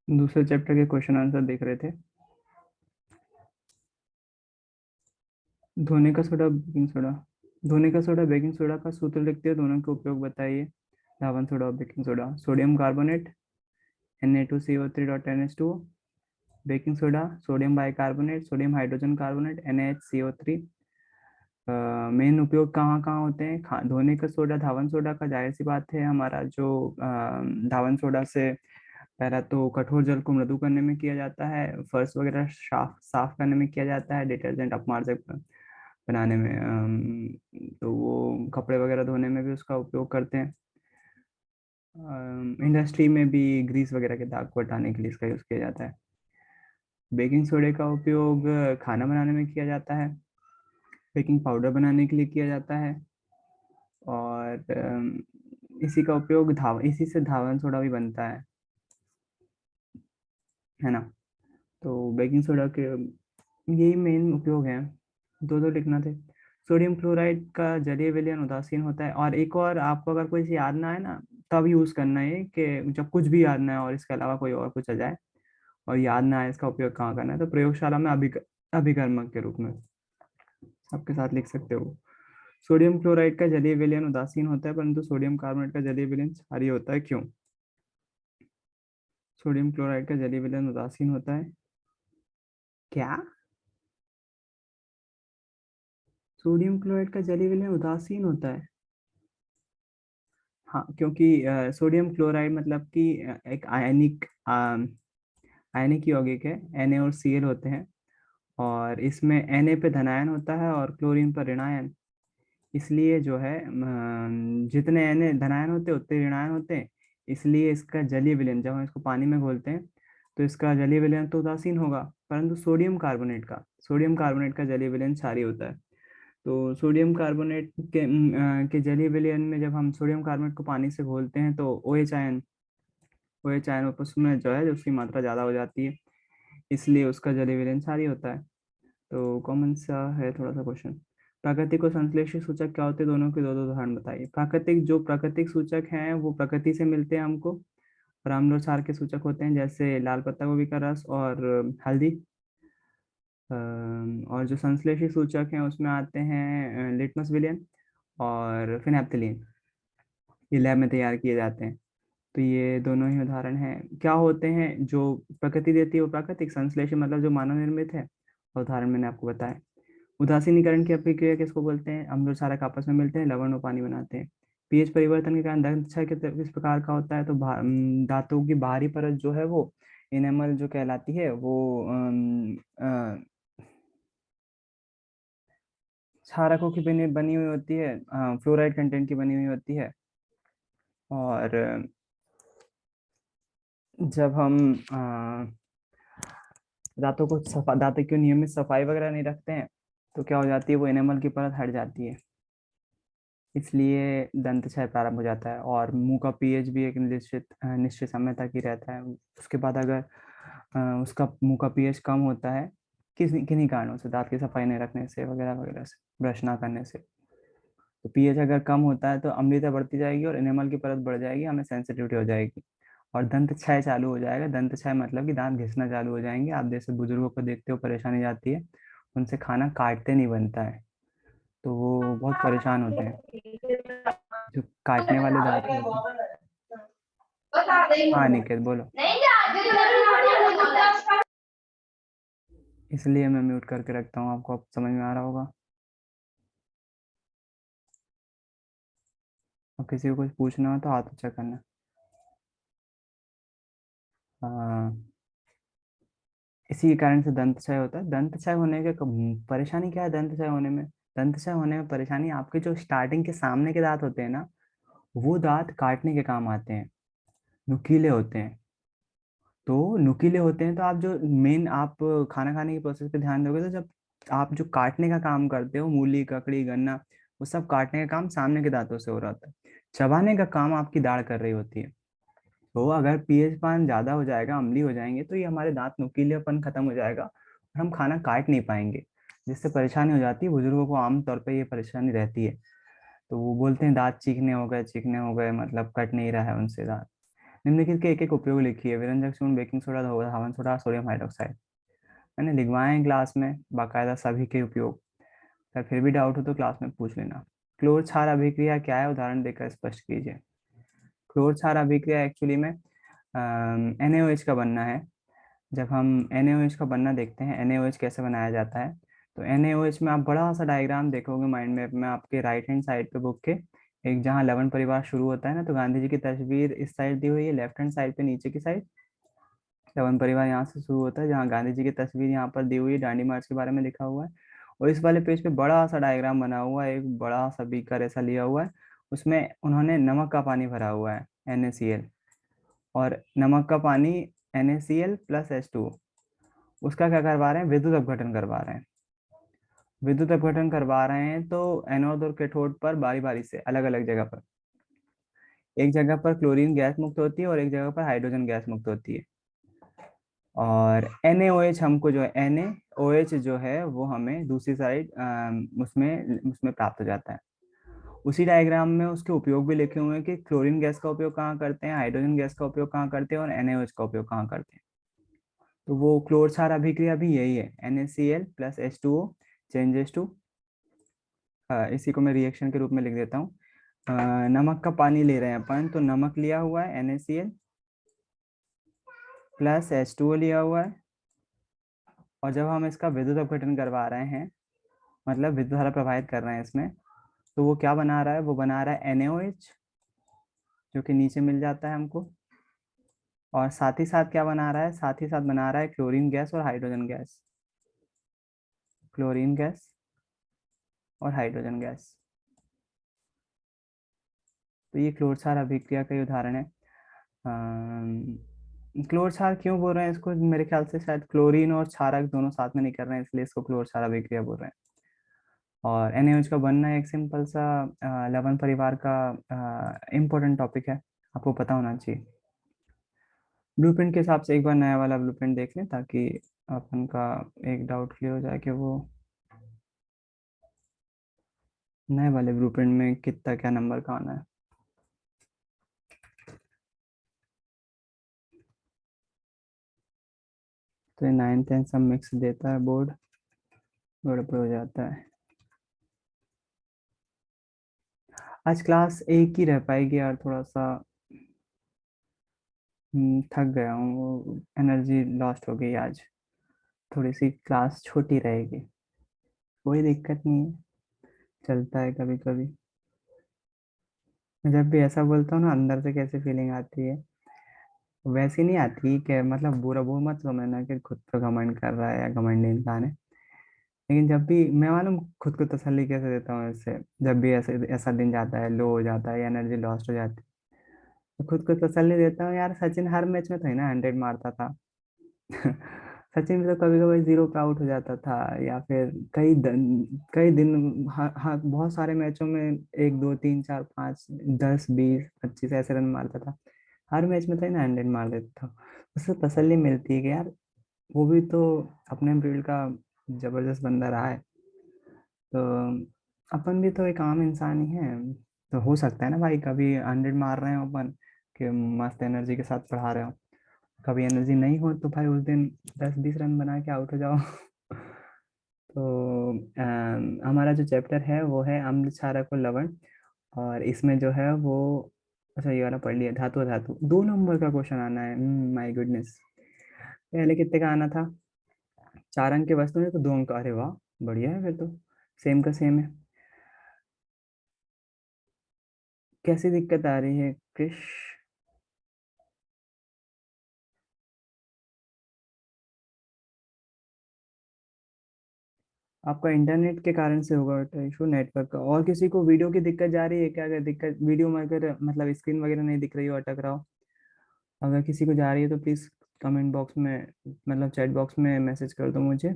दूसरे चैप्टर के question answer देख रहे थे। धोने का सोडा, बेकिंग सोडा। धोने का सोडा, बेकिंग सोडा का सूत्र लिखते हैं, दोनों के उपयोग बताइए। धावन सोडा और baking soda. Sodium carbonate Na2CO3.NH2। Baking soda, sodium bicarbonate, sodium hydrogen carbonate, NaHCO3। Main उपयोग कहाँ कहाँ होते हैं? धोने का सोडा, धावन सोडा का जाहिर सी बात है, हमारा जो धावन सोडा से पहला तो कठोर जल को मृदु करने में किया जाता है, फर्श वगैरह साफ साफ करने में किया जाता है, डिटर्जेंट अपमार्जक बनाने में, तो वो कपड़े वगैरह धोने में भी उसका उपयोग करते हैं। इंडस्ट्री में भी ग्रीस वगैरह के दाग को हटाने के लिए इसका यूज किया जाता है। बेकिंग सोडे का उपयोग खाना बनाने में किया जाता है, बेकिंग पाउडर बनाने के लिए किया जाता है, और इसी का उपयोग इसी से धावन सोडा भी बनता है ना। तो बेकिंग सोडा के यही मेन उपयोग है। दो दो लिखना थे। सोडियम क्लोराइड का जलीय विलयन उदासीन होता है। और एक और आपको अगर कोई याद ना है ना, तब यूज करना है कि जब कुछ भी याद ना है और इसके अलावा कोई और कुछ आ जाए और याद ना आए इसका उपयोग कहाँ करना है, तो प्रयोगशाला में अभिकर्मक के रूप में सबके साथ लिख सकते हो। सोडियम क्लोराइड का जलीय विलयन उदासीन होता है, परंतु सोडियम कार्बोनेट का जलीय विलयन क्षारीय होता है, क्यों? सोडियम क्लोराइड का जलीय विलयन उदासीन होता है, क्या? सोडियम क्लोराइड का जलीय विलयन उदासीन होता है? हाँ, क्योंकि सोडियम क्लोराइड मतलब कि एक आयनिक यौगिक है। Na और Cl होते हैं, और इसमें Na पे धनायन होता है और क्लोरीन पर ऋणायन। इसलिए जो है जितने Na धनायन होते हैं उतने ऋणायन होते हैं। इसलिए इसका जलीय विलयन, जब हम इसको पानी में घोलते हैं तो इसका जलीय विलयन तो उदासीन होगा, परंतु सोडियम कार्बोनेट का जलीय विलयन क्षारीय होता है। तो सोडियम कार्बोनेट के जलीय विलयन में जब हम सोडियम कार्बोनेट को पानी से घोलते हैं तो OH आयन उसमें जो है उसकी मात्रा ज़्यादा हो जाती है, इसलिए उसका जलीय विलयन क्षारीय होता है। तो कॉमन सा है थोड़ा सा क्वेश्चन। प्राकृतिक और संश्लेषित सूचक क्या होते हैं? दोनों के दो दो उदाहरण बताइए। प्राकृतिक सूचक हैं वो प्रकृति से मिलते हैं हमको, और अम्ल और क्षार के सूचक होते हैं, जैसे लाल पत्ता गोभी का रस और हल्दी। और जो संश्लेषित सूचक हैं उसमें आते हैं लिटमस विलयन और फिनैप्थलीन। ये लैब में तैयार किए जाते हैं। तो ये दोनों ही उदाहरण हैं। क्या होते हैं जो प्रकृति देती है वो प्राकृतिक, संश्लेषण मतलब जो मानव निर्मित है, और उदाहरण मैंने आपको बताया। उदासीनीकरण की अभिक्रिया किसको बोलते हैं? अम्ल और क्षारक आपस में मिलते हैं, लवण और पानी बनाते हैं। पीएच परिवर्तन के कारण दंत क्षय किस प्रकार का होता है? तो दांतों की बाहरी परत जो है वो इनेमल जो कहलाती है, वो क्षारकों की बनी बनी हुई होती है, फ्लोराइड कंटेंट की बनी हुई होती है। और जब हम दांतों की नियमित सफाई वगैरह नहीं रखते हैं तो क्या हो जाती है, वो एनिमल की परत हट जाती है, इसलिए दंत क्षय प्रारंभ हो जाता है। और मुंह का पीएच भी एक निश्चित समय तक ही रहता है। उसके बाद अगर उसका मुंह का पीएच कम होता है, किन्हीं कारणों से, दांत की सफाई नहीं रखने से वगैरह वगैरह से, ब्रश ना करने से, तो पीएच अगर कम होता है तो अम्लता बढ़ती जाएगी और एनिमल की परत बढ़ जाएगी, हमें सेंसिटिविटी हो जाएगी और दंत क्षय चालू हो जाएगा। दंत क्षय मतलब कि दांत घिसना चालू हो जाएंगे। आप जैसे बुजुर्गों को देखते हो परेशानी जाती है, उनसे खाना काटते नहीं बनता है, तो वो बहुत परेशान होते हैं, जो काटने वाले दांत होते हैं। हाँ निकेत बोलो। इसलिए मैं म्यूट करके रखता हूँ, आपको अब समझ में आ रहा होगा। और किसी को कुछ पूछना हो तो हाथ ऊंचा करना। हाँ, इसी के कारण से दंत क्षय होता है। दंत क्षय होने के परेशानी क्या है दंत क्षय होने में? दंत क्षय होने में परेशानी, आपके जो स्टार्टिंग के सामने के दांत होते हैं ना, वो दांत काटने के काम आते हैं, नुकीले होते हैं। तो नुकीले होते हैं तो आप जो मेन आप खाना खाने की प्रोसेस पे ध्यान दोगे, तो जब आप जो काटने का काम करते हो, मूली ककड़ी गन्ना, वो सब काटने का काम सामने के दांतों से हो रहा होता है। चबाने का काम आपकी दाढ़ कर रही होती है। तो अगर पीएच मान ज्यादा हो जाएगा, अम्लीय हो जाएंगे, तो ये हमारे दांत नुकीलेपन खत्म हो जाएगा और हम खाना काट नहीं पाएंगे, जिससे परेशानी हो जाती है। बुजुर्गों को आमतौर पर ये परेशानी रहती है। तो वो बोलते हैं दांत चीकने हो गए, मतलब कट नहीं रहा है उनसे दांत। निम्नलिखित के एक एक उपयोग लिखिए। विरंजक चूर्ण, बेकिंग सोडा, धावन सोडा, सोडियम हाइड्रोक्साइड। मैंने लिखवाए हैं क्लास में बाकायदा सभी के उपयोग। अगर फिर भी डाउट हो तो क्लास में पूछ लेना। क्लोर क्षार अभिक्रिया क्या है, उदाहरण देकर स्पष्ट कीजिए। क्लोर क्षार अभिक्रिया एक्चुअली में NaOH का बनना है। जब हम NaOH का बनना देखते हैं, NaOH कैसे बनाया जाता है, तो NaOH में आप बड़ा सा डायग्राम देखोगे माइंड मैप में, आपके राइट हैंड साइड पे बुक के, एक जहाँ लवण परिवार शुरू होता है ना, तो गांधी जी की तस्वीर इस साइड दी हुई है, लेफ्ट हैंड साइड पे नीचे की साइड। लवण परिवार यहाँ से शुरू होता है, जहाँ गांधी जी की तस्वीर यहाँ पर दी हुई है, दांडी मार्च के बारे में लिखा हुआ है। और इस वाले पेज पे बड़ा सा डायग्राम बना हुआ है, एक बड़ा सा बीकर ऐसा लिया हुआ है, उसमें उन्होंने नमक का पानी भरा हुआ है, NaCl। और नमक का पानी NaCl प्लस H2O, उसका क्या करवा रहे हैं, विद्युत अपघटन करवा रहे हैं। विद्युत अपघटन करवा रहे हैं तो एनोड और कैथोड पर बारी बारी से अलग अलग जगह पर, एक जगह पर क्लोरीन गैस मुक्त होती है और एक जगह पर हाइड्रोजन गैस मुक्त होती है। और NaOH हमको जो है, NaOH जो है वो हमें दूसरी साइड उसमें उसमें प्राप्त हो जाता है। उसी डायग्राम में उसके उपयोग भी लिखे हुए हैं कि क्लोरीन गैस का उपयोग कहाँ करते हैं, हाइड्रोजन गैस का उपयोग कहाँ करते हैं, और NaOH का उपयोग कहाँ करते हैं। तो वो क्लोर क्षार अभिक्रिया भी यही है, NaCl plus H2O changes to, इसी को मैं रिएक्शन के रूप में लिख देता हूँ। नमक का पानी ले रहे हैं अपन, तो नमक लिया हुआ है NaCl प्लस H2O लिया हुआ है, और जब हम इसका विद्युत अपघटन करवा रहे हैं, मतलब विद्युत धारा प्रवाहित कर रहे हैं इसमें, तो वो क्या बना रहा है, वो बना रहा है NaOH, जो कि नीचे मिल जाता है हमको। और साथ ही साथ क्या बना रहा है, साथ ही साथ बना रहा है क्लोरीन गैस और हाइड्रोजन गैस, क्लोरीन गैस और हाइड्रोजन गैस। तो ये क्लोर क्षार अभिक्रिया का ही उदाहरण है। क्लोर क्षार क्यों बोल रहे हैं इसको, मेरे ख्याल से शायद क्लोरीन और क्षारक दोनों साथ में नहीं कर रहे हैं, इसलिए इसको क्लोर क्षार अभिक्रिया बोल रहे हैं। और NaOH का बनना एक सिंपल सा लवण परिवार का इम्पोर्टेंट टॉपिक है, आपको पता होना चाहिए। ब्लूप्रिंट के हिसाब से एक बार नया वाला ब्लूप्रिंट देख लें, ताकि अपन का एक डाउट क्लियर हो जाए कि वो नए वाले ब्लूप्रिंट में कितना क्या नंबर का आना है। तो ये 9th 10th सब मिक्स देता है बोर्ड, बोर्ड पे हो जाता है। आज क्लास एक ही रह पाएगी यार, थोड़ा सा थक गया हूँ, एनर्जी लॉस्ट हो गई आज। थोड़ी सी क्लास छोटी रहेगी, कोई दिक्कत नहीं है, चलता है कभी कभी। मैं जब भी ऐसा बोलता हूँ ना, अंदर से कैसे फीलिंग आती है, वैसी नहीं आती कि मतलब बुरा वो मत समझना कि खुद पे घमंड कर रहा है या घमंडी इंसान है। लेकिन जब भी मैं मालूम खुद को तसल्ली कैसे देता हूँ इससे, जब भी ऐसे ऐसा दिन जाता है, लो हो जाता है, एनर्जी लॉस्ट हो जाती है, तो खुद को तसल्ली देता हूँ, यार सचिन हर मैच में थोड़ी ना 100 मारता था। सचिन भी तो कभी कभी 0 पे आउट हो जाता था, या फिर कई दिन, हाँ हाँ, बहुत सारे मैचों में 1 2 3 4 5 10 20 25 ऐसे रन मारता था। हर मैच में तो ना 100 मार देता था। उससे तसल्ली मिलती है कि यार वो भी तो अपने फील्ड का जबरदस्त बंदा रहा है। तो अपन भी तो एक आम इंसान ही है। तो हो सकता है ना भाई, कभी 100 मार रहे हो अपन, कि मस्त एनर्जी के साथ पढ़ा रहे हो, कभी एनर्जी नहीं हो तो भाई उस दिन 10 20 रन बना के आउट हो जाओ। तो हमारा जो चैप्टर है वो है अम्ल क्षारक और लवण। और इसमें जो है वो, अच्छा ये वाला पढ़ लिया, धातु धातु 2 नंबर का क्वेश्चन आना है, माय गुडनेस। पहले कितने का आना था, 4 अंक के वस्तु है तो 2 अंक, अरे वाह, बढ़िया है फिर तो, सेम का सेम है। कैसी दिक्कत आ रही है क्रिश? आपका इंटरनेट के कारण से होगा इशू, नेटवर्क का। और किसी को वीडियो की दिक्कत जा रही है क्या? अगर दिक्कत वीडियो में अगर मतलब स्क्रीन वगैरह नहीं दिख रही हो, अटक रहा हो, अगर किसी को जा रही है तो प्लीज़ कमेंट बॉक्स में, मतलब चैट बॉक्स में मैसेज कर दो मुझे।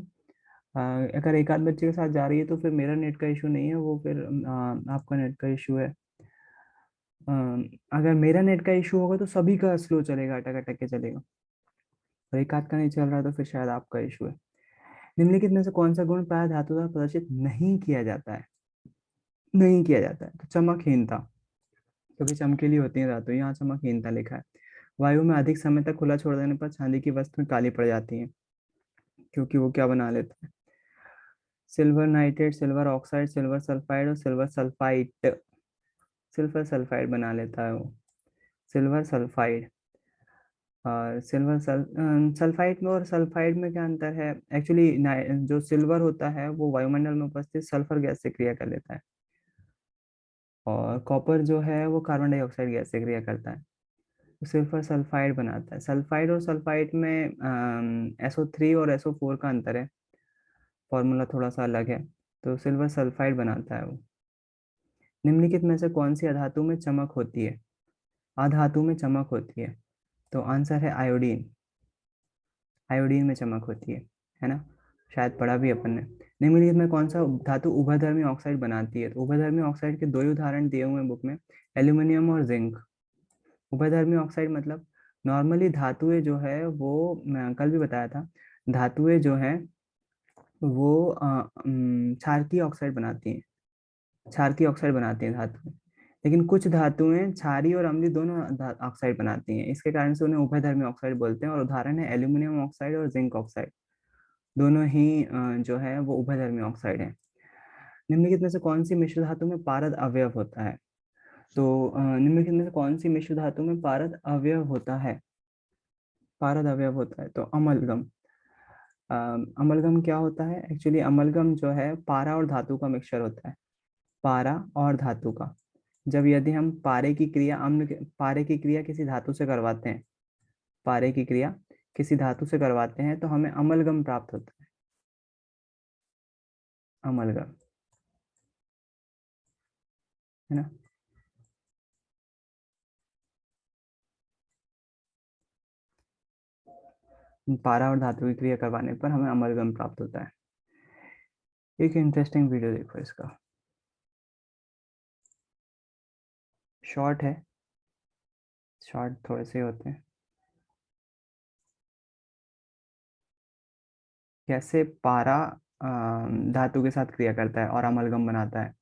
अगर एक आध बच्चे के साथ जा रही है तो फिर मेरा नेट का इशू नहीं है, वो फिर आपका नेट का इशू है। अ, अगर मेरा नेट का इशू होगा तो सभी का स्लो चलेगा, अटक अटक के चलेगा। और एक आध का नहीं चल रहा है तो फिर शायद आपका इशू है। निम्नलिखित में से कौन सा गुण प्राय धातु द्वारा प्रदर्शित नहीं किया जाता है? नहीं किया जाता है तो चमकहीनता, क्योंकि चमकीली होती है धातु, यहाँ चमकहीनता लिखा है। वायु में अधिक समय तक खुला छोड़ देने पर चांदी की वस्तुएं काली पड़ जाती हैं, क्योंकि वो क्या बना लेते हैं? Silver nitrate, silver oxide, silver sulphide और सिल्वर सल्फाइट। सिल्वर सल्फाइड बना लेता है वो, सिल्वर सल्फाइड। और सल्फाइड में और सल्फाइड में क्या अंतर है? एक्चुअली जो सिल्वर होता है वो वायुमंडल में उपस्थित सल्फर गैस से क्रिया कर लेता है, और कॉपर जो है वो कार्बन डाइऑक्साइड गैस से क्रिया करता है, तो सिल्फर सल्फाइड बनाता है। सल्फाइड और सल्फाइड में SO3 और SO4 का अंतर है, फॉर्मूला थोड़ा सा अलग है, तो सिल्वर सल्फाइड बनाता है वो। निम्नलिखित में से कौन सी अधातु में चमक होती है? अधातु में चमक होती है, तो आंसर है आयोडीन। आयोडीन में चमक होती है ना? शायद पढ़ा भी अपन ने। निम्नलिखित में कौन सा धातु उभयधर्मी ऑक्साइड बनाती है? तो उभयधर्मी ऑक्साइड के दो ही उदाहरण दिए हुए हैं बुक में, एल्यूमिनियम और जिंक। उभयधर्मी ऑक्साइड मतलब नॉर्मली धातुएं जो है वो, मैं कल भी बताया था, धातुएं जो है वो क्षारकीय ऑक्साइड बनाती हैं, क्षारकीय ऑक्साइड बनाती हैं धातुएं। लेकिन कुछ धातुएं क्षारीय और अम्लीय दोनों ऑक्साइड बनाती हैं, इसके कारण से उन्हें उभयधर्मी ऑक्साइड बोलते हैं। और उदाहरण है एल्यूमिनियम ऑक्साइड और जिंक ऑक्साइड, दोनों ही जो है वो उभयधर्मी ऑक्साइड है। निम्नलिखित में से कौन सी मिश्र धातु में पारद अवयव होता है? तो निम्नलिखित में से कौन सी मिश्र धातु में पारद अवयव होता है? पारद अवयव होता है तो अमलगम। अमलगम क्या होता है? एक्चुअली अमलगम जो है पारा और धातु का मिक्सचर होता है, पारा और धातु का। जब यदि हम पारे की क्रिया किसी धातु से करवाते हैं, पारे की क्रिया किसी धातु से करवाते हैं तो हमें अमलगम प्राप्त होता है, अमलगम, है ना? पारा और धातु की क्रिया करवाने पर हमें अमलगम प्राप्त होता है। एक इंटरेस्टिंग वीडियो देखो इसका, शॉर्ट है, शॉर्ट थोड़े से होते हैं। कैसे पारा धातु के साथ क्रिया करता है और अमलगम बनाता है।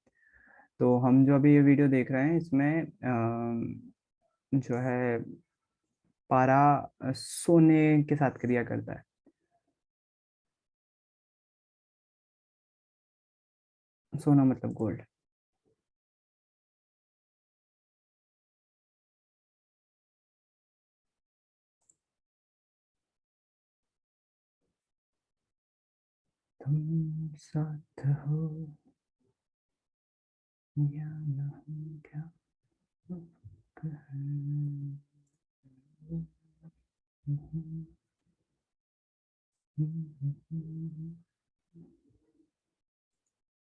तो हम जो अभी ये वीडियो देख रहे हैं इसमें जो है पारा सोने के साथ क्रिया करता है, सोना मतलब गोल्ड। तुम साथ हो या नहीं क्या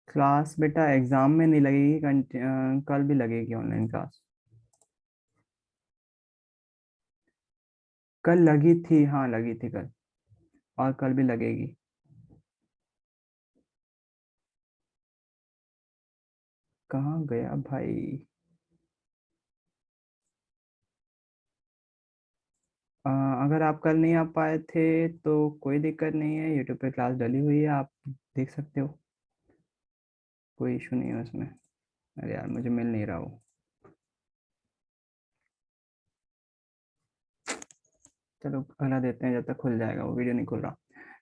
क्लास बेटा एग्जाम में नहीं लगेगी, कल भी लगेगी ऑनलाइन क्लास। कल लगी थी, हाँ लगी थी कल, और कल भी लगेगी। कहाँ गया भाई? अ, अगर आप कल नहीं आ पाए थे तो कोई दिक्कत नहीं है, यूट्यूब पे क्लास डली हुई है, आप देख सकते हो, कोई इशू नहीं है उसमें। अरे यार मुझे मिल नहीं रहा वो, चलो अगला देते हैं, जब तक खुल जाएगा, वो वीडियो नहीं खुल रहा।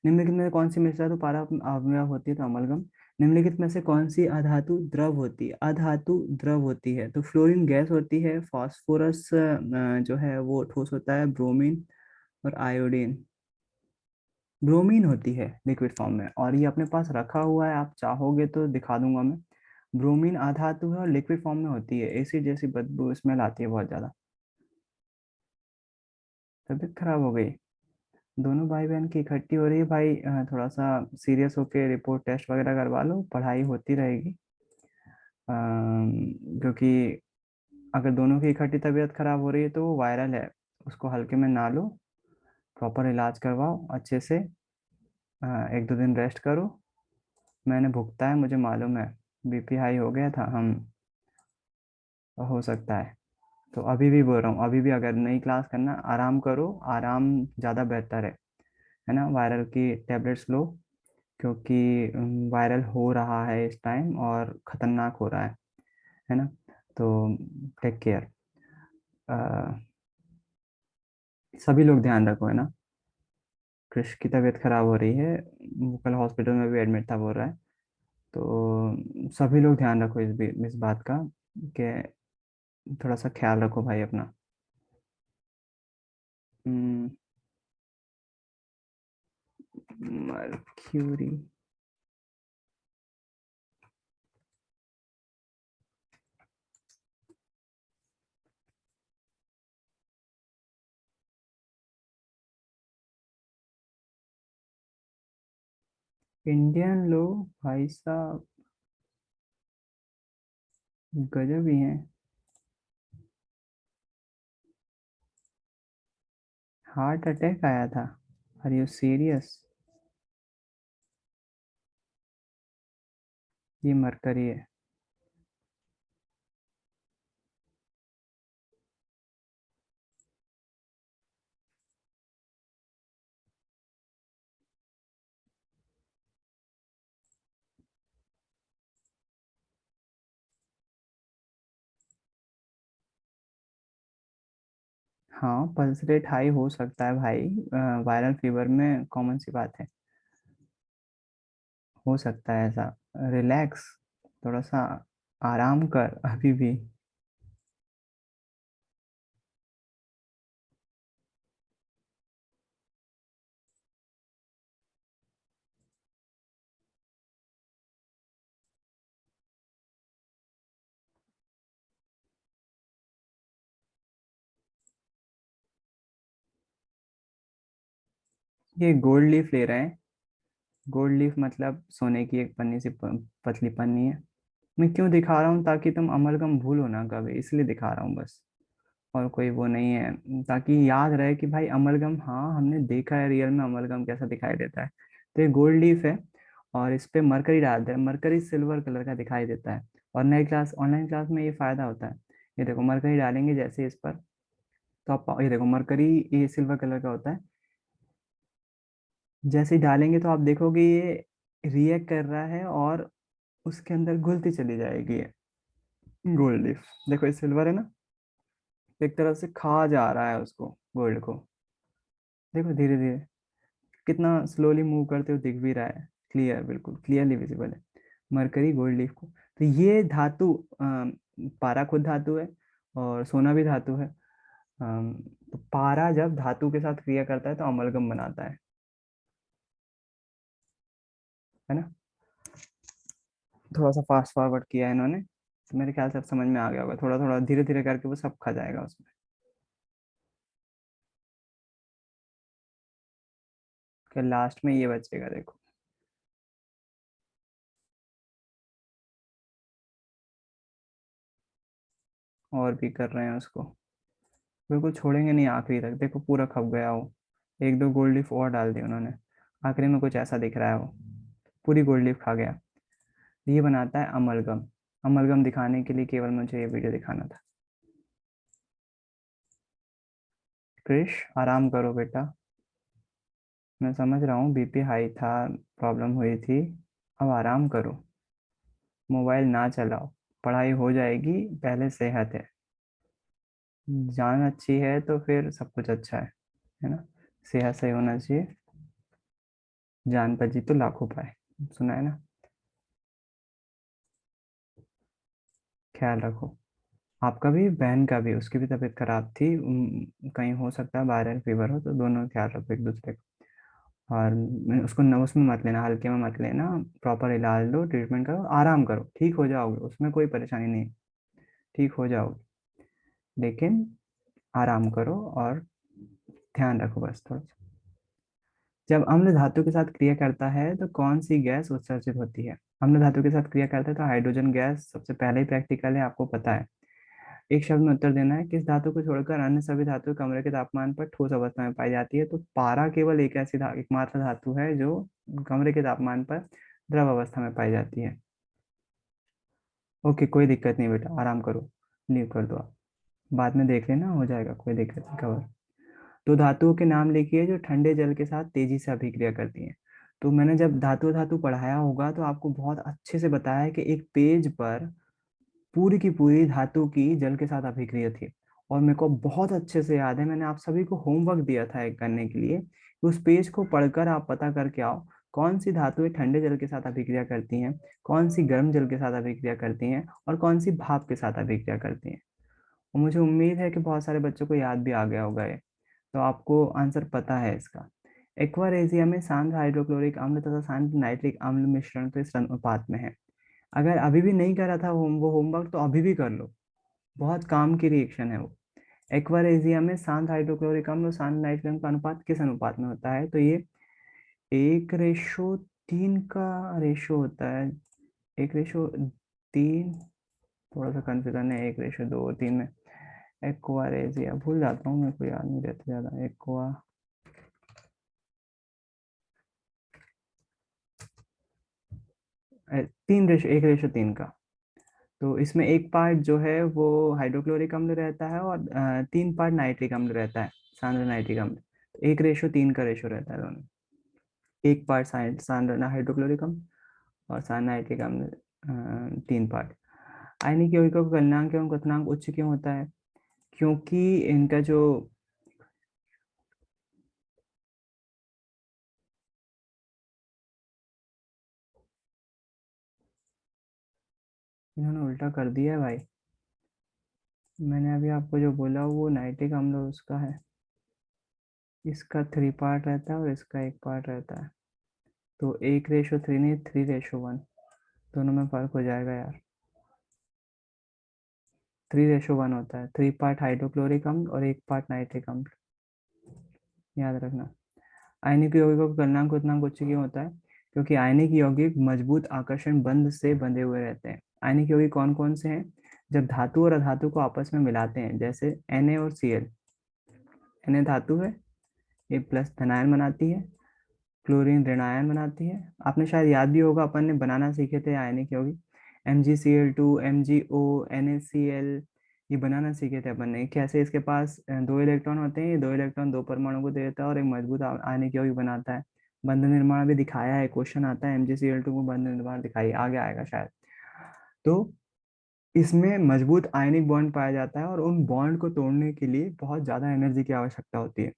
निम्नलिखित में से कौन सी मिश्र धातु पारा अवयव होती है? तो अमलगम। निम्नलिखित में से कौन सी अधातु द्रव होती है? अधातु द्रव होती है तो फ्लोरीन गैस होती है, फास्फोरस जो है वो ठोस होता है, ब्रोमीन और आयोडीन। ब्रोमीन होती है लिक्विड फॉर्म में, और ये अपने पास रखा हुआ है, आप चाहोगे तो दिखा दूंगा मैं। ब्रोमीन अधातु है और लिक्विड फॉर्म में होती है, एसिड जैसी बदबू स्मेल आती है बहुत ज्यादा। तबीयत खराब हो गई? दोनों भाई बहन की इकट्ठी हो रही है भाई, थोड़ा सा सीरियस होके रिपोर्ट टेस्ट वगैरह करवा लो, पढ़ाई होती रहेगी। क्योंकि अगर दोनों की इकट्ठी तबीयत खराब हो रही है तो वो वायरल है, उसको हल्के में ना लो, प्रॉपर इलाज करवाओ अच्छे से। 1-2 दिन रेस्ट करो। मैंने भुगता है, मुझे मालूम है, बीपी हाई हो गया था हम, हो सकता है। तो अभी भी बोल रहा हूँ, अभी भी अगर नई क्लास करना, आराम करो, आराम ज़्यादा बेहतर है ना। वायरल की टेबलेट्स लो, क्योंकि वायरल हो रहा है इस टाइम और ख़तरनाक हो रहा है ना। तो टेक केयर। सभी लोग ध्यान रखो, है ना। कृष की तबीयत खराब हो रही है, वो कल हॉस्पिटल में भी एडमिट था, बोल रहा है। तो सभी लोग ध्यान रखो इस बात का, कि थोड़ा सा ख्याल रखो भाई अपना। मर्क्यूरी। इंडियन लोग भाई साहब गजब ही हैं। हार्ट अटैक आया था? Are you serious? ये मरकरी है। हाँ, पल्स रेट हाई हो सकता है भाई, वायरल फीवर में कॉमन सी बात है, हो सकता है ऐसा। रिलैक्स, थोड़ा सा आराम कर अभी भी। ये गोल्ड लीफ ले रहे हैं। गोल्ड लीफ मतलब सोने की एक पन्नी सी पतली पन्नी है। मैं क्यों दिखा रहा हूँ, ताकि तुम अमलगम भूलो ना कभी, इसलिए दिखा रहा हूँ बस। और कोई वो नहीं है, ताकि याद रहे कि भाई अमलगम, हाँ हमने देखा है रियल में अमलगम कैसा दिखाई देता है। तो ये गोल्ड लीफ है, और इस पे मरकरी डालते हैं, मरकरी सिल्वर कलर का दिखाई देता है। और नई क्लास, ऑनलाइन क्लास में ये फायदा होता है। ये देखो मरकरी डालेंगे जैसे इस पर, तो आप ये देखो मरकरी, ये सिल्वर कलर का होता है। जैसे ही डालेंगे तो आप देखोगे ये रिएक्ट कर रहा है, और उसके अंदर घुलती चली जाएगी ये गोल्ड लीफ। देखो ये सिल्वर है ना, एक तरह से खा जा रहा है उसको, गोल्ड को। देखो धीरे धीरे कितना स्लोली मूव करते हुए दिख भी रहा है, क्लियर, बिल्कुल क्लियरली विजिबल है मरकरी गोल्ड लीफ को। तो ये धातु, पारा खुद धातु है, और सोना भी धातु है। तो पारा जब धातु के साथ क्रिया करता है तो अमलगम बनाता है ना। थोड़ा सा फास्ट फॉरवर्ड किया है इन्होंने, तो मेरे ख्याल से अब समझ में आ गया होगा, थोड़ा थोड़ा धीरे धीरे करके वो सब खा जाएगा उसमें। फिर लास्ट में ये बचेगा, देखो। और भी कर रहे हैं उसको, बिल्कुल छोड़ेंगे नहीं आखिरी तक, देखो पूरा खप गया वो। 1-2 गोल्ड लीफ और डाल दी उन्होंने, आखिरी में कुछ ऐसा दिख रहा है वो, पूरी गोल्ड लीफ खा गया। ये बनाता है अमलगम। अमलगम दिखाने के लिए केवल मुझे ये वीडियो दिखाना था। क्रिश, आराम करो बेटा। मैं समझ रहा हूँ बीपी हाई था, प्रॉब्लम हुई थी, अब आराम करो, मोबाइल ना चलाओ, पढ़ाई हो जाएगी, पहले सेहत है। जान अच्छी है तो फिर सब कुछ अच्छा है ना। सेहत सही होना चाहिए, जान पर जीतो लाखों पाए, सुना है ना। ख्याल रखो। आपका भी, बहन का भी, उसकी भी तबीयत खराब थी, कहीं हो सकता है वायरल फीवर हो, तो दोनों ख्याल रखो एक दूसरे का। और उसको उसमें मत लेना, हल्के में मत लेना, प्रॉपर इलाज लो, ट्रीटमेंट करो, आराम करो, ठीक हो जाओगे, उसमें कोई परेशानी नहीं, ठीक हो जाओगे। लेकिन आराम करो और ध्यान रखो बस थोड़ा सा। जब अम्ल धातु के साथ क्रिया करता है तो कौन सी गैस उत्सर्जित होती है? अम्ल धातु के साथ क्रिया करता है तो हाइड्रोजन गैस सबसे पहले ही प्रैक्टिकल है, आपको पता है। एक शब्द में उत्तर देना है। किस धातु को छोड़कर अन्य सभी धातु कमरे के तापमान पर ठोस अवस्था में पाई जाती है? तो पारा केवल एक ऐसी एकमात्र धातु है जो कमरे के तापमान पर द्रव अवस्था में पाई जाती है। ओके, कोई दिक्कत नहीं बेटा, आराम करो, लीव कर दो आप, बाद में देख लेना, हो जाएगा, कोई दिक्कत नहीं, कवर। तो धातुओं के नाम लिखिए जो ठंडे जल के साथ तेजी से अभिक्रिया करती हैं। तो मैंने जब धातु धातु पढ़ाया होगा तो आपको बहुत अच्छे से बताया है कि एक पेज पर पूरी की पूरी धातु की जल के साथ अभिक्रिया थी। और मेरे को बहुत अच्छे से याद है, मैंने आप सभी को होमवर्क दिया था एक करने के लिए कि उस पेज को पढ़कर आप पता करके आओ कौन सी धातुएं ठंडे जल के साथ अभिक्रिया करती हैं, कौन सी गर्म जल के साथ अभिक्रिया करती हैं, और कौन सी भाप के साथ अभिक्रिया करती हैं। और मुझे उम्मीद है कि बहुत सारे बच्चों को याद भी आ गया होगा ये, तो आपको आंसर पता है इसका। एक्वा में शांत हाइड्रोक्लोरिक अम्ल तथा शांत नाइट्रिक अम्ल मिश्रण तो इस अनुपात में है। अगर अभी भी नहीं करा था वो होमवर्क, तो अभी भी कर लो, बहुत काम की रिएक्शन है वो। एक्वा में शांत हाइड्रोक्लोरिक अम्ल और शांत नाइट्रिक अम्ल का अनुपात किस अनुपात में होता है? तो ये 1:3 का रेशो होता है। 1:3, थोड़ा सा कंफ्यूजन है 1:2 और 3 में। एक्वारेजिया भूल जाता हूँ, मेरे को याद नहीं रहता ज्यादा। एक्वा 1:3 का। तो इसमें एक पार्ट जो है वो हाइड्रोक्लोरिक अम्ल रहता है और 3 पार्ट नाइट्रिक अम्ल रहता है, सांद्र नाइट्रिक अम्ल। तो 1:3 का रेशो रहता है दोनों। एक पार्ट सांद्र हाइड्रोक्लोरिक अम्ल और सांद्र नाइट्रिक अम्ल 3 पार्ट। आयनिक यौगिकों का गलनांक एवं क्वथनांक उच्च क्यों होता है? क्योंकि इनका जो, इन्होंने उल्टा कर दिया है भाई। मैंने अभी आपको जो बोला वो नाइट्रिक अम्ल उसका है, इसका 3 पार्ट रहता है और इसका 1 पार्ट रहता है। तो 1:3 नहीं, 3:1, दोनों में फर्क हो जाएगा यार। 3:1 होता है, 3 पार्ट हाइड्रोक्लोरिक अम्ल और 1 पार्ट नाइट्रिक अम्ल, याद रखना। आयनिक यौगिकों का गलनांक क्वथनांक उच्च क्यों होता है? क्योंकि आयनिक यौगिक मजबूत आकर्षण बंध से बंधे हुए रहते हैं। आयनिक यौगिक कौन कौन से हैं? जब धातु और अधातु को आपस में मिलाते हैं, जैसे Na और Cl। Na धातु है, ये प्लस धनायन बनाती है, क्लोरीन ऋणायन बनाती है। आपने शायद याद भी होगा, अपन ने बनाना सीखे थे आयनिक यौगिक, MgCl2, MgO, NaCl, ये बनाना सीखे थे अपन ने। कैसे इसके पास 2 इलेक्ट्रॉन होते हैं, ये 2 इलेक्ट्रॉन 2 परमाणु को दे देता है और एक मजबूत आयनिक यौगिक बनाता है। बंध निर्माण भी दिखाया है, क्वेश्चन आता है MgCl2 को बंध निर्माण दिखाइए, आगे आएगा शायद। तो इसमें मजबूत आयनिक बॉन्ड पाया जाता है और उन बॉन्ड को तोड़ने के लिए बहुत ज्यादा एनर्जी की आवश्यकता होती है।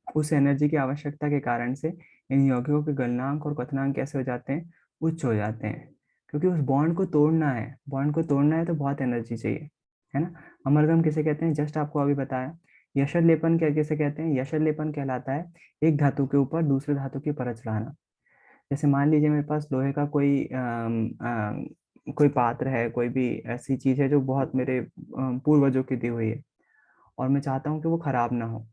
उस एनर्जी की आवश्यकता के कारण से इन यौगिकों के गलनांक और क्वथनांक कैसे हो जाते हैं? उच्च हो जाते हैं। क्योंकि उस बॉन्ड को तोड़ना है, बॉन्ड को तोड़ना है तो बहुत एनर्जी चाहिए, है ना। अमरगम किसे कहते हैं? जस्ट आपको अभी बताया। यशर लेपन क्या किसे कहते हैं? यशर लेपन कहलाता है एक धातु के ऊपर दूसरे धातु की परत चढ़ाना। जैसे मान लीजिए मेरे पास लोहे का कोई पात्र है, कोई भी ऐसी चीज है जो बहुत मेरे पूर्वजों की दी हुई है, और मैं चाहता हूँ कि वो खराब ना हो।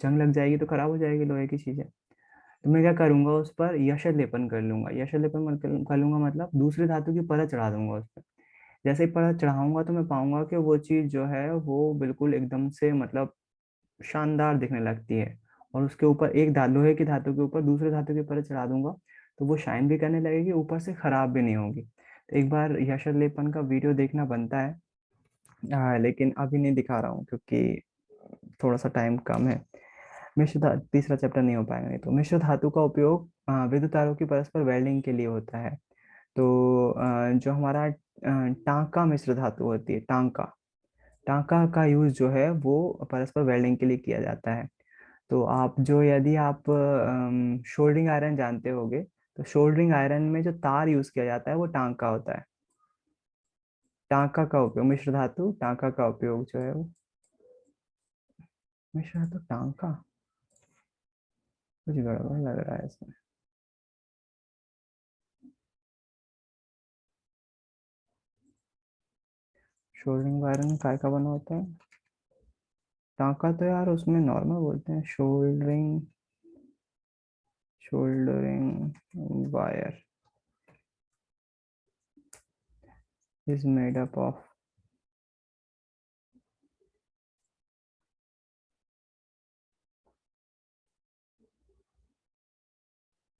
जंग लग जाएगी तो खराब हो जाएगी लोहे की चीजें। तो मैं क्या करूंगा, उस पर यशर लेपन कर लूंगा। यशर लेपन कर लूंगा मतलब दूसरी धातु की परत चढ़ा दूंगा उस पर। जैसे ही परत चढ़ाऊंगा तो मैं पाऊंगा कि वो चीज जो है वो बिल्कुल एकदम से मतलब शानदार दिखने लगती है। और उसके ऊपर एक लोहे की धातु के ऊपर दूसरे धातु की परत चढ़ा दूंगा तो वो शाइन भी करने लगेगी, ऊपर से खराब भी नहीं होगी। तो एक बार यशर लेपन का वीडियो देखना बनता है। लेकिन अभी नहीं दिखा रहा हूँ क्योंकि थोड़ा सा टाइम कम है। तीसरा चैप्टर नहीं हो पाएगा नहीं तो। मिश्र धातु का उपयोग विद्युत तारों की परस्पर वेल्डिंग के लिए होता है। तो जो हमारा टांका मिश्र धातु होती है, टांका, टांका का यूज जो है वो परस्पर वेल्डिंग के लिए किया जाता है। तो आप जो, यदि आप शोल्डरिंग आयरन जानते होगे, तो शोल्डरिंग आयरन में जो तार यूज किया जाता है वो टांका होता है। टांका का उपयोग, मिश्र धातु टांका का उपयोग जो है वो, मिश्र धातु टांका, कुछ गड़बड़ लग रहा है इसमें। शोल्डरिंग आयरन काय का बना होता है? टांका तो यार उसमें नॉर्मल बोलते हैं, soldering Soldering wire is made up of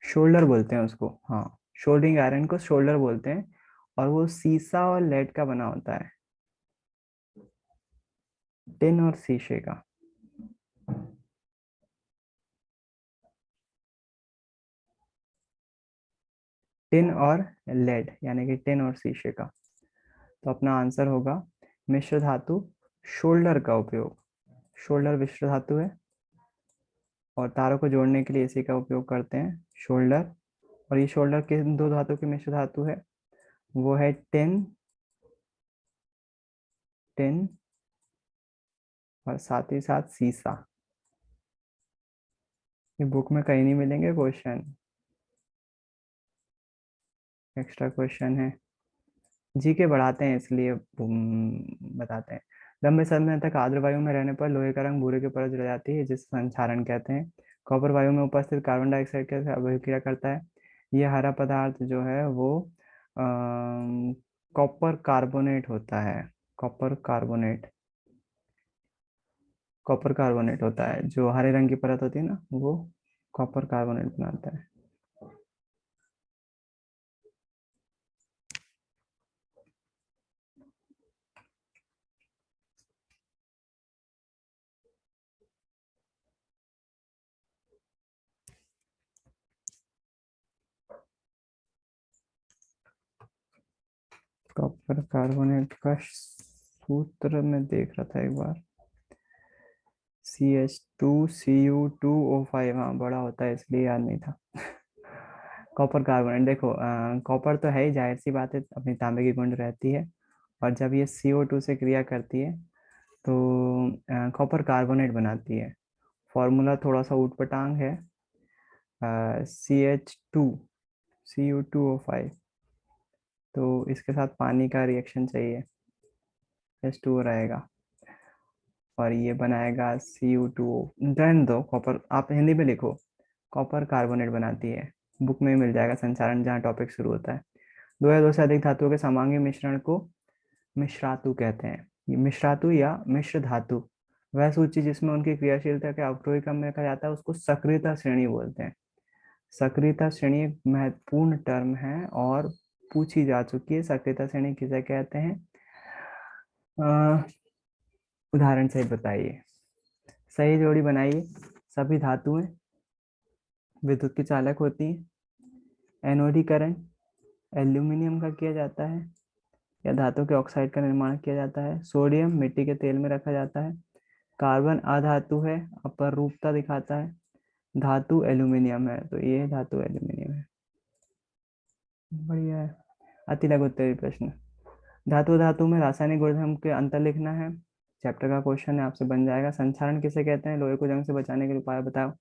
shoulder बोलते हैं उसको, हाँ शोल्डरिंग आयरन को शोल्डर बोलते हैं, और वो सीसा और लेड का बना होता है, टिन और शीशे का। टिन और लेड यानी कि टिन और शीशे का। तो अपना आंसर होगा मिश्र धातु शोल्डर का उपयोग। शोल्डर मिश्र धातु है और तारों को जोड़ने के लिए इसी का उपयोग करते हैं, शोल्डर। और ये शोल्डर किन दो धातु की मिश्र धातु है? वो है टिन, टिन और साथ ही साथ सीसा। ये बुक में कहीं नहीं मिलेंगे क्वेश्चन, एक्स्ट्रा क्वेश्चन है, जी के बढ़ाते हैं इसलिए बताते हैं। लंबे समय तक आर्द्र वायु में रहने पर लोहे का रंग भूरे की परत जल जाती है, जिसे संक्षारण कहते हैं। कॉपर वायु में उपस्थित कार्बन डाइऑक्साइड के साथ अभिक्रिया करता है। यह हरा पदार्थ जो है वो कॉपर कार्बोनेट होता है। कॉपर कार्बोनेट, कॉपर कार्बोनेट होता है, जो हरे रंग की परत होती है ना, वो कॉपर कार्बोनेट बनाता है। कॉपर कार्बोनेट का सूत्र में देख रहा था एक बार, CH2Cu2O5, हाँ बड़ा होता है इसलिए याद नहीं था। कॉपर कार्बोनेट, देखो कॉपर तो है ही, जाहिर सी बात है अपनी तांबे की गुण रहती है, और जब ये CO2 से क्रिया करती है तो कॉपर कार्बोनेट बनाती है। फॉर्मूला थोड़ा सा ऊटपटांग है, CH2Cu2O5, तो इसके साथ पानी का रिएक्शन चाहिए, H2O रहेगा और ये बनाएगा Cu2O। रहने दो, कॉपर आप हिंदी में लिखो, कॉपर कार्बोनेट बनाती है, बुक में मिल जाएगा संचारण जहाँ टॉपिक शुरू होता है। दो या दो से अधिक धातुओं के समांगी मिश्रण को मिश्रातु कहते हैं। ये मिश्रातु या मिश्र धातु वह सूची जिसमें उनकी क्रियाशीलता के अवक्रोही क्रम में रखा जाता है, उसको सक्रियता श्रेणी बोलते हैं। सक्रियता श्रेणी एक महत्वपूर्ण टर्म है और पूछी जा चुकी है। सक्रियता श्रेणी किसे कहते हैं? उदाहरण से बताइए, सही जोड़ी बनाइए। सभी धातुएं विद्युत की चालक होती हैं। एनोडीकरण एल्यूमिनियम का किया जाता है या धातु के ऑक्साइड का निर्माण किया जाता है। सोडियम मिट्टी के तेल में रखा जाता है। कार्बन अधातु है, अपरूपता दिखाता है। धातु एल्यूमिनियम है, तो ये धातु एल्यूमिनियम है। बढ़िया है। अति लघु उत्तरीय प्रश्न, धातु धातु में रासायनिक गुणधर्म के अंतर लिखना है। चैप्टर का क्वेश्चन है, आपसे बन जाएगा। संक्षारण किसे कहते हैं? लोहे को जंग से बचाने के उपाय बताओ।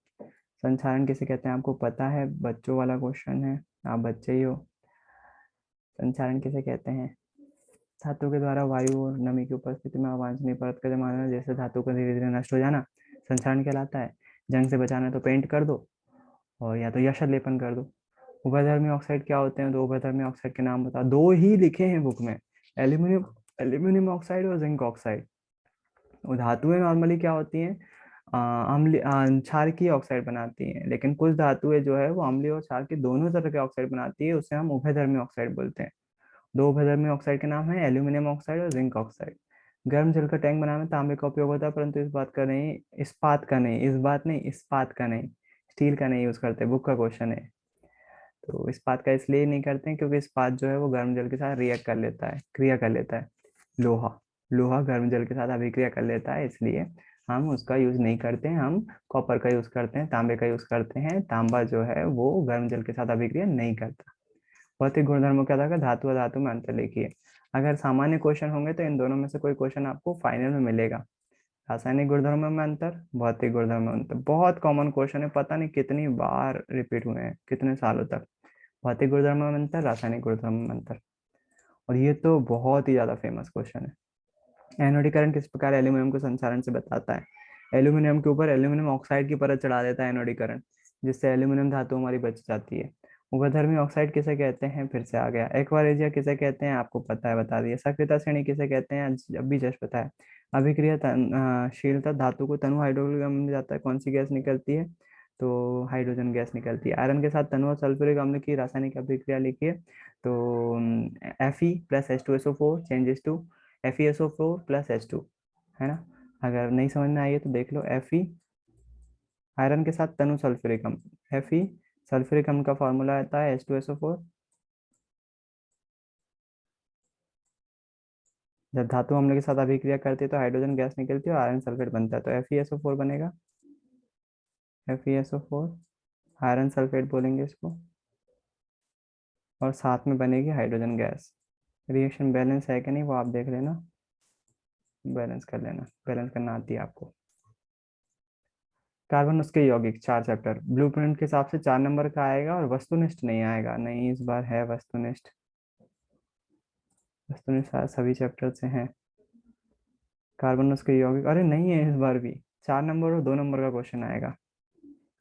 संक्षारण किसे कहते हैं आपको पता है, बच्चों वाला क्वेश्चन है, आप बच्चे ही हो। संक्षारण किसे कहते हैं? धातु के द्वारा वायु और नमी की उपस्थिति में अवांछनीय परत का जमा होना, जैसे धातु का धीरे धीरे नष्ट हो जाना, संक्षारण कहलाता है। जंग से बचाना है तो पेंट कर दो और या तो यशर लेपन कर दो। उभयधर्मी ऑक्साइड क्या होते हैं? दो उभयधर्मी ऑक्साइड के नाम बताओ। दो ही लिखे हैं बुक में, एल्यूमिनियम एल्यूमिनियम ऑक्साइड और जिंक ऑक्साइड। और धातुएं नॉर्मली क्या होती हैं? अम्लीय क्षारकीय ऑक्साइड बनाती हैं, लेकिन कुछ धातुएं जो है वो अम्लीय और क्षार के दोनों तरह के ऑक्साइड बनाती है, उसे हम उभयधर्मी ऑक्साइड बोलते हैं। दो उभयधर्मी ऑक्साइड के नाम है एल्यूमिनियम ऑक्साइड और जिंक ऑक्साइड। गर्म जल का टैंक बनाने में तांबे का उपयोग होता है, परंतु इस बात का नहीं, इस्पात का नहीं, इस बात नहीं, इस्पात का नहीं, स्टील का नहीं यूज करते। बुक का क्वेश्चन है। तो इस्पात का इसलिए नहीं करते हैं क्योंकि इस्पात जो है वो गर्म जल के साथ रिएक्ट कर लेता है, क्रिया कर लेता है। लोहा, लोहा गर्म जल के साथ अभिक्रिया कर लेता है, इसलिए हम उसका यूज नहीं करते हैं। हम कॉपर का यूज करते हैं, तांबे का यूज करते हैं। तांबा जो है वो गर्म जल के साथ अभिक्रिया नहीं करता। भौतिक गुणधर्मों के आधार पर धातु और धातु में अंतर लिखिए। अगर सामान्य क्वेश्चन होंगे तो इन दोनों में से कोई क्वेश्चन आपको फाइनल में मिलेगा। रासायनिक गुणधर्मों में अंतर, भौतिक गुणधर्मों में अंतर, बहुत कॉमन क्वेश्चन है, पता नहीं कितनी बार रिपीट हुए हैं, कितने सालों तक। भौतिक गुणधर्मों में अंतर, रासायनिक गुणधर्मों में अंतर, और ये तो बहुत ही ज्यादा फेमस क्वेश्चन है। एनोडीकरण किस प्रकार एल्यूमिनियम को संचारण से बताता है? एल्यूमिनियम के ऊपर एल्यूमिनियम ऑक्साइड की परत चढ़ा देता है एनोडीकरण। जिससे एल्यूमिनियम धातु हमारी बच जाती है। उभयधर्मी ऑक्साइड किसे कहते हैं, फिर से आ गया। एक्वारेजिया किसे कहते हैं, आपको पता है, बता दिया। सक्रियता श्रेणी किसे कहते हैं, अभी जस्ट पता है। शीलता धातु को तनु हाइड्रोक्लोरिक अम्ल में जाता है, कौन सी गैस निकलती है, तो हाइड्रोजन गैस निकलती है। आयरन के साथ तनु और सल्फ्यूरिक अम्ल की रासायनिक अभिक्रिया लिखिए, तो Fe+H2SO4 चेंजेस टू FeSO4+H2, है ना। अगर नहीं समझ में आई है तो देख लो। Fe आयरन के साथ तनु सल्फ्यूरिक अम्ल, Fe सल्फ्यूरिक अम्ल का फॉर्मूला आता है H2SO4। जब धातु अम्ल के साथ अभिक्रिया करती है तो हाइड्रोजन गैस निकलती है और आयरन सल्फेट बनता है, तो FeSO4 बनेगा। FeSO4 आयरन सल्फेट बोलेंगे इसको, और साथ में बनेगी हाइड्रोजन गैस। रिएक्शन बैलेंस है कि नहीं वो आप देख लेना, बैलेंस कर लेना, बैलेंस करना आती है आपको। कार्बन उसके यौगिक 4 चैप्टर, ब्लूप्रिंट के हिसाब से 4 नंबर का आएगा और वस्तुनिष्ठ नहीं आएगा, नहीं इस बार है वस्तुनिष्ठ। वस्तुनिष्ठ सभी चैप्टर से है। कार्बन उसके यौगिक, अरे नहीं है इस बार भी, 4 नंबर और 2 नंबर का क्वेश्चन आएगा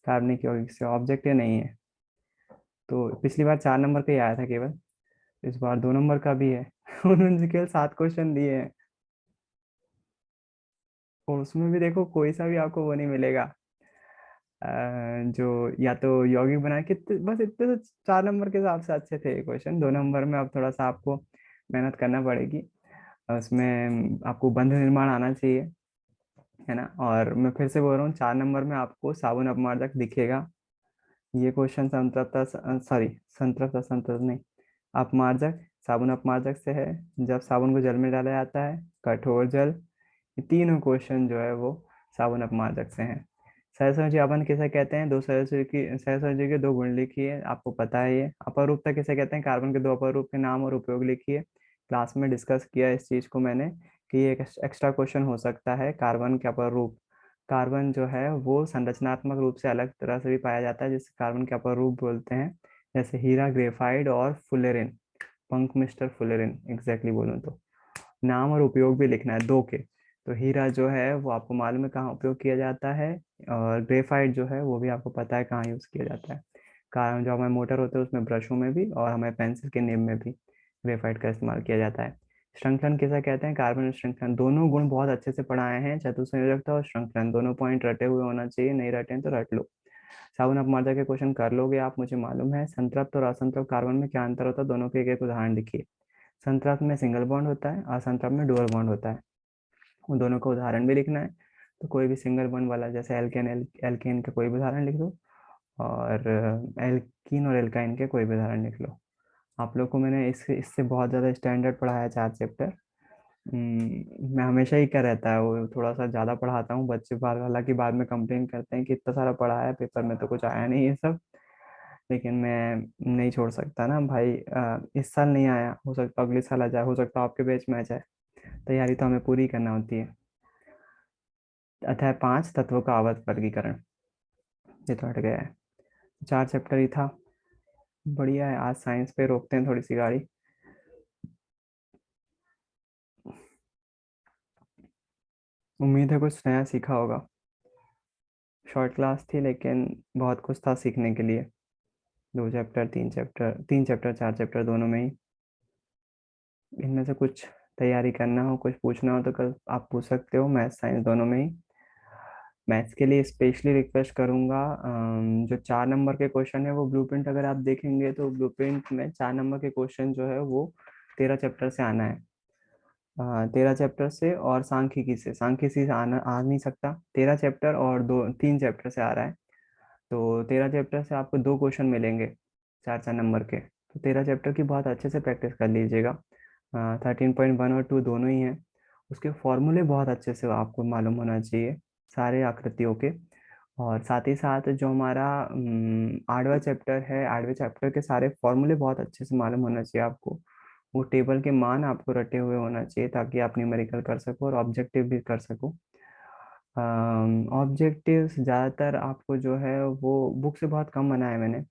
कार्बनिक यौगिक से, ऑब्जेक्टिव नहीं है। तो पिछली बार 4 नंबर का ही आया था केवल, इस बार 2 नंबर का भी है। उन्होंने केवल 7 क्वेश्चन दिए हैं, और उसमें भी देखो कोई सा भी आपको वो नहीं मिलेगा जो या तो यौगिक बना के, बस इतने तो 4 नंबर के हिसाब से अच्छे थे क्वेश्चन। 2 नंबर में अब थोड़ा सा आपको मेहनत करना पड़ेगी, उसमें आपको बंध निर्माण आना चाहिए, है ना। और मैं फिर से बोल रहा हूँ, 4 नंबर में आपको साबुन अपमार्जक दिखेगा। ये क्वेश्चन संतृप्त, सॉरी संतृप्त असंतृप्त नहीं, अपमार्जक, साबुन अपमार्जक से है। जब साबुन को जल में डाला जाता है, कठोर जल, ये तीनों क्वेश्चन जो है वो साबुन अपमार्जक से हैं। सहसंयोजी किसे कहते हैं, दो सहसंयोजी के 2 गुण लिखिए, आपको पता है ये। अपर रूपता किसे कहते हैं, कार्बन के 2 अपर रूप के नाम और उपयोग लिखिए। क्लास में डिस्कस किया इस चीज को मैंने, कि ये एक एक्स्ट्रा क्वेश्चन हो सकता है। कार्बन के अपर रूप, कार्बन जो है वो संरचनात्मक रूप से अलग तरह से भी पाया जाता है, जिसे कार्बन के अपर रूप बोलते हैं, जैसे हीरा, ग्रेफाइट और फुलेरिन, पंक मिस्टर फुलेरिन एग्जैक्टली बोलूँ तो। नाम और उपयोग भी लिखना है 2 के। तो हीरा जो है वो आपको मालूम है कहाँ उपयोग किया जाता है, और ग्रेफाइट जो है वो भी आपको पता है कहाँ यूज़ किया जाता है। कारण जो हमारे मोटर होते हैं उसमें, ब्रशों में भी, और हमारे पेंसिल के निब में भी ग्रेफाइट का इस्तेमाल किया जाता है। श्रृंखलन किसे कहते हैं, कार्बन श्रृंखलन। दोनों गुण बहुत अच्छे से पढ़ाए हैं, चतुसंयोजकता और श्रृंखलन, दोनों पॉइंट रटे हुए होना चाहिए, नहीं रटे हैं तो रट लो। साबुन अपमार्जक के क्वेश्चन कर लोगे आप, मुझे मालूम है। संतृप्त और असंतृप्त कार्बन में क्या अंतर होता है, दोनों के एक एक उदाहरण लिखिए। संतृप्त में सिंगल बॉन्ड होता है, असंतृप्त में डुअल बॉन्ड होता है, उन दोनों का उदाहरण भी लिखना है। तो कोई भी सिंगल बॉन्ड वाला, जैसे एल्केन, एल्केन का कोई भी उदाहरण लिख दो, और एल्कीन और एल्काइन के कोई भी उदाहरण लिख लो। आप लोग को मैंने इससे इससे बहुत ज़्यादा स्टैंडर्ड पढ़ाया है 4 चैप्टर। मैं हमेशा ही क्या रहता है वो, थोड़ा सा ज़्यादा पढ़ाता हूँ, बच्चे बाद हालांकि बाद में कंप्लेन करते हैं कि इतना सारा पढ़ाया, पेपर में तो कुछ आया नहीं ये सब। लेकिन मैं नहीं छोड़ सकता ना भाई, इस साल नहीं आया, हो सकता अगले साल आ जाए, हो सकता आपके बैच में आ जाए, तैयारी तो हमें पूरी करना होती है। अध्याय 5 तत्वों का आवर्त वर्गीकरण, ये तो हट गया है। 4 चैप्टर ही था, बढ़िया है। आज साइंस पे रोकते हैं थोड़ी सी गाड़ी। उम्मीद है कुछ नया सीखा होगा। शॉर्ट क्लास थी लेकिन बहुत कुछ था सीखने के लिए। 2 चैप्टर, 3 चैप्टर, 3 चैप्टर, 4 चैप्टर दोनों में ही। इनमें से कुछ तैयारी करना हो, कुछ पूछना हो तो कल आप पूछ सकते हो, मैथ साइंस दोनों में ही। मैथ्स के लिए स्पेशली रिक्वेस्ट करूंगा, जो 4 नंबर के क्वेश्चन है वो ब्लूप्रिंट अगर आप देखेंगे तो ब्लूप्रिंट में 4 नंबर के क्वेश्चन जो है वो 13 चैप्टर से आना है। 13 चैप्टर से, और सांख्यिकी से, सांख्यिकी से आना आ नहीं सकता। 13 चैप्टर और 3 चैप्टर से आ रहा है, तो 13 चैप्टर से आपको 2 क्वेश्चन मिलेंगे 4 4 नंबर के। तो 13 चैप्टर की बहुत अच्छे से प्रैक्टिस कर लीजिएगा। 13.1 और 2 दोनों ही हैं। उसके फॉर्मूले बहुत अच्छे से आपको मालूम होना चाहिए, सारे आकृतियों के। और साथ ही साथ जो हमारा 8वां चैप्टर है, 8वें चैप्टर के सारे फॉर्मूले बहुत अच्छे से मालूम होना चाहिए आपको। वो टेबल के मान आपको रटे हुए होना चाहिए, ताकि आप न्यूमेरिकल कर सको और ऑब्जेक्टिव भी कर सको। ऑब्जेक्टिव्स ज़्यादातर आपको जो है वो बुक से बहुत कम बनाए मैंने।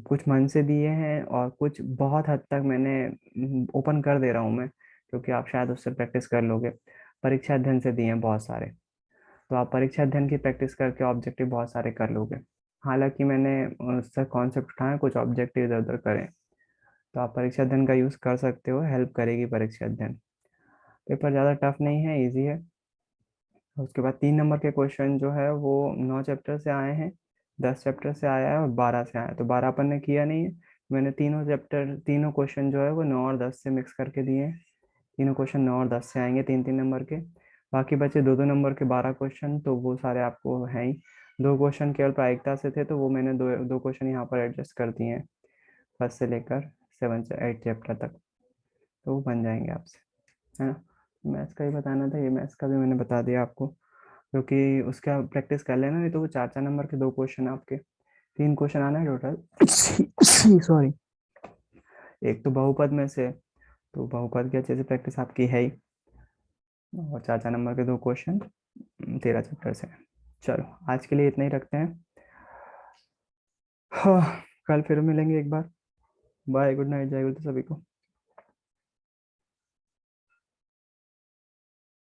कुछ मन से दिए हैं और कुछ बहुत हद तक मैंने ओपन कर दे रहा हूँ मैं, क्योंकि आप शायद उससे प्रैक्टिस कर लोगे। परीक्षा अध्ययन से दिए हैं बहुत सारे। तो आप परीक्षा अध्ययन की प्रैक्टिस करके ऑब्जेक्टिव बहुत सारे कर लोगे। हालांकि मैंने उससे कॉन्सेप्ट उठाए, कुछ ऑब्जेक्टिव इधर उधर करें, तो आप परीक्षा अध्ययन का यूज़ कर सकते हो, हेल्प करेगी परीक्षा अध्ययन। पेपर ज़्यादा टफ नहीं है, ईजी है। उसके बाद 3 नंबर के क्वेश्चन जो है वो 9 चैप्टर से आए हैं, 10 चैप्टर से आया है और 12 से आया है। तो 12 अपन ने किया नहीं है, मैंने तीनों क्वेश्चन जो है वो 9 और 10 से मिक्स करके दिए हैं। तीनों क्वेश्चन 9 और 10 से आएंगे, 3-3 नंबर के। बाकी बचे 2-2 नंबर के 12 क्वेश्चन, तो वो सारे आपको हैं ही। 2 क्वेश्चन केवल प्रायिकता से थे, तो वो मैंने दो दो क्वेश्चन यहाँ पर एडजस्ट कर दिए हैं, फर्स्ट से लेकर 7 से 8 चैप्टर तक, तो वो बन जाएंगे आपसे, है ना। मैथ्स का ही बताना था, ये मैथ्स का भी मैंने बता दिया आपको, क्योंकि उसका प्रैक्टिस कर लेना, नहीं तो वो 4-4 नंबर के 2 क्वेश्चन आपके, 3 क्वेश्चन आना है टोटल। सॉरी। एक तो बहुपद में से, तो बहुपद की अच्छे से प्रैक्टिस आपकी है ही, और 4-4 नंबर के 2 क्वेश्चन 13 चैप्टर से। चलो आज के लिए इतना ही रखते हैं। हाँ, कल फिर मिलेंगे एक बार। बाय, गुड नाइट, जय गुरु सभी को।